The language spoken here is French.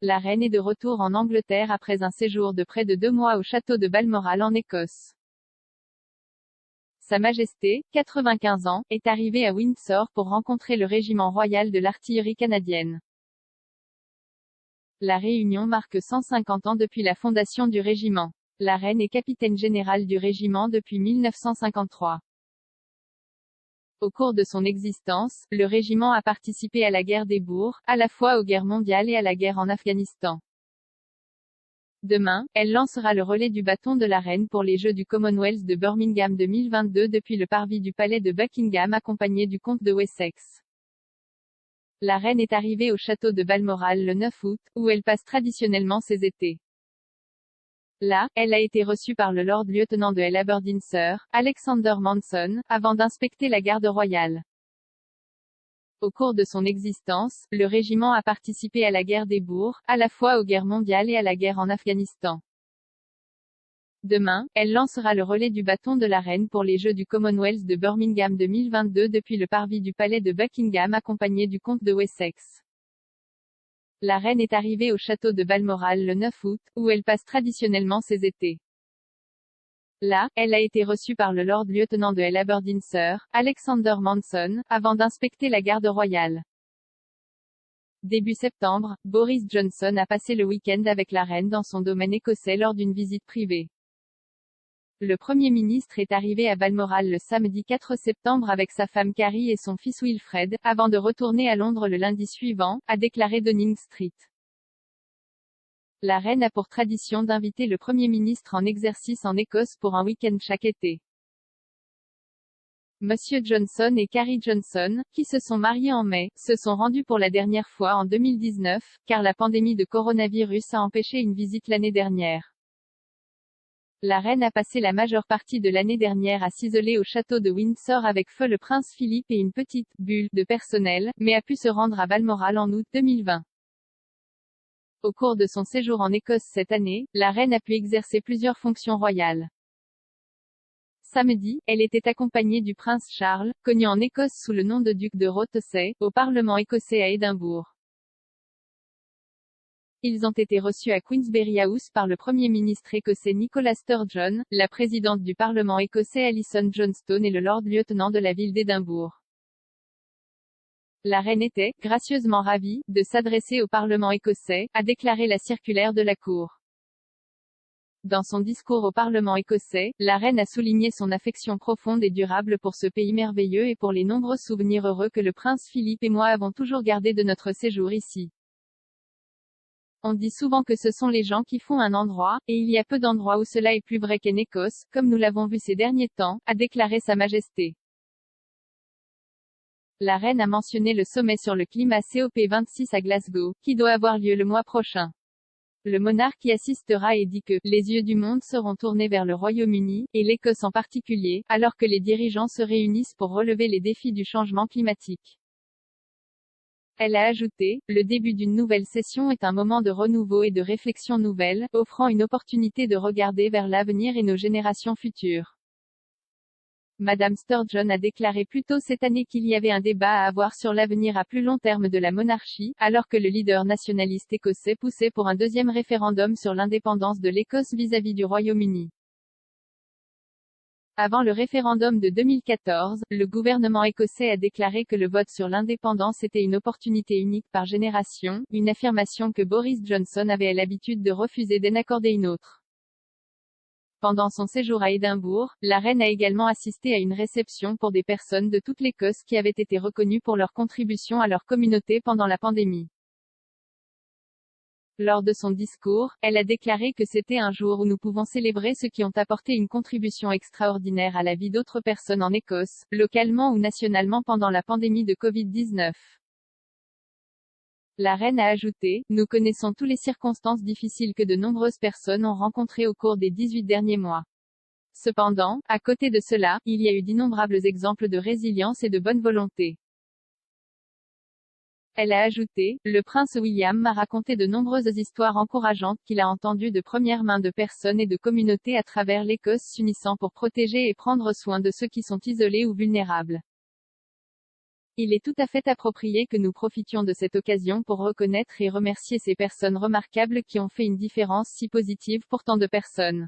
la reine est de retour en Angleterre après un séjour de près de 2 mois au château de Balmoral en Écosse. Sa Majesté, 95 ans, est arrivée à Windsor pour rencontrer le régiment royal de l'artillerie canadienne. La réunion marque 150 ans depuis la fondation du régiment. La reine est capitaine générale du régiment depuis 1953. Au cours de son existence, le régiment a participé à la guerre des Boers, à la fois aux guerres mondiales et à la guerre en Afghanistan. Demain, elle lancera le relais du bâton de la reine pour les Jeux du Commonwealth de Birmingham 2022 depuis le parvis du palais de Buckingham accompagnée du comte de Wessex. La reine est arrivée au château de Balmoral le 9 août, où elle passe traditionnellement ses étés. Là, elle a été reçue par le Lord-lieutenant de Aberdeenshire, Alexander Manson, avant d'inspecter la garde royale. Au cours de son existence, le régiment a participé à la guerre des Boers, à la fois aux guerres mondiales et à la guerre en Afghanistan. Demain, elle lancera le relais du bâton de la reine pour les Jeux du Commonwealth de Birmingham 2022 depuis le parvis du palais de Buckingham accompagnée du comte de Wessex. La reine est arrivée au château de Balmoral le 9 août, où elle passe traditionnellement ses étés. Là, elle a été reçue par le Lord-lieutenant de Aberdeenshire, Alexander Manson, avant d'inspecter la garde royale. Début septembre, Boris Johnson a passé le week-end avec la reine dans son domaine écossais lors d'une visite privée. Le Premier ministre est arrivé à Balmoral le samedi 4 septembre avec sa femme Carrie et son fils Wilfred, avant de retourner à Londres le lundi suivant, a déclaré Downing Street. La reine a pour tradition d'inviter le Premier ministre en exercice en Écosse pour un week-end chaque été. Monsieur Johnson et Carrie Johnson, qui se sont mariés en mai, se sont rendus pour la dernière fois en 2019, car la pandémie de coronavirus a empêché une visite l'année dernière. La reine a passé la majeure partie de l'année dernière à s'isoler au château de Windsor avec feu le prince Philippe et une petite bulle de personnel, mais a pu se rendre à Balmoral en août 2020. Au cours de son séjour en Écosse cette année, la reine a pu exercer plusieurs fonctions royales. Samedi, elle était accompagnée du prince Charles, connu en Écosse sous le nom de duc de Rothesay, au Parlement écossais à Édimbourg. Ils ont été reçus à Queensberry House par le Premier ministre écossais Nicola Sturgeon, la présidente du Parlement écossais Alison Johnstone et le Lord-lieutenant de la ville d'Édimbourg. La reine était, gracieusement ravie, de s'adresser au Parlement écossais, a déclaré la circulaire de la Cour. Dans son discours au Parlement écossais, la reine a souligné son affection profonde et durable pour ce pays merveilleux et pour les nombreux souvenirs heureux que le prince Philippe et moi avons toujours gardés de notre séjour ici. On dit souvent que ce sont les gens qui font un endroit, et il y a peu d'endroits où cela est plus vrai qu'en Écosse, comme nous l'avons vu ces derniers temps, a déclaré Sa Majesté. La reine a mentionné le sommet sur le climat COP26 à Glasgow, qui doit avoir lieu le mois prochain. Le monarque y assistera et dit que « les yeux du monde seront tournés vers le Royaume-Uni, et l'Écosse en particulier, alors que les dirigeants se réunissent pour relever les défis du changement climatique ». Elle a ajouté, le début d'une nouvelle session est un moment de renouveau et de réflexion nouvelle, offrant une opportunité de regarder vers l'avenir et nos générations futures. Madame Sturgeon a déclaré plus tôt cette année qu'il y avait un débat à avoir sur l'avenir à plus long terme de la monarchie, alors que le leader nationaliste écossais poussait pour un deuxième référendum sur l'indépendance de l'Écosse vis-à-vis du Royaume-Uni. Avant le référendum de 2014, le gouvernement écossais a déclaré que le vote sur l'indépendance était une opportunité unique par génération, une affirmation que Boris Johnson avait l'habitude de refuser d'en accorder une autre. Pendant son séjour à Édimbourg, la reine a également assisté à une réception pour des personnes de toute l'Écosse qui avaient été reconnues pour leur contribution à leur communauté pendant la pandémie. Lors de son discours, elle a déclaré que c'était un jour où nous pouvons célébrer ceux qui ont apporté une contribution extraordinaire à la vie d'autres personnes en Écosse, localement ou nationalement pendant la pandémie de Covid-19. La reine a ajouté, « Nous connaissons toutes les circonstances difficiles que de nombreuses personnes ont rencontrées au cours des 18 derniers mois. Cependant, à côté de cela, il y a eu d'innombrables exemples de résilience et de bonne volonté. » Elle a ajouté, « Le prince William m'a raconté de nombreuses histoires encourageantes qu'il a entendues de première main de personnes et de communautés à travers l'Écosse s'unissant pour protéger et prendre soin de ceux qui sont isolés ou vulnérables. Il est tout à fait approprié que nous profitions de cette occasion pour reconnaître et remercier ces personnes remarquables qui ont fait une différence si positive pour tant de personnes.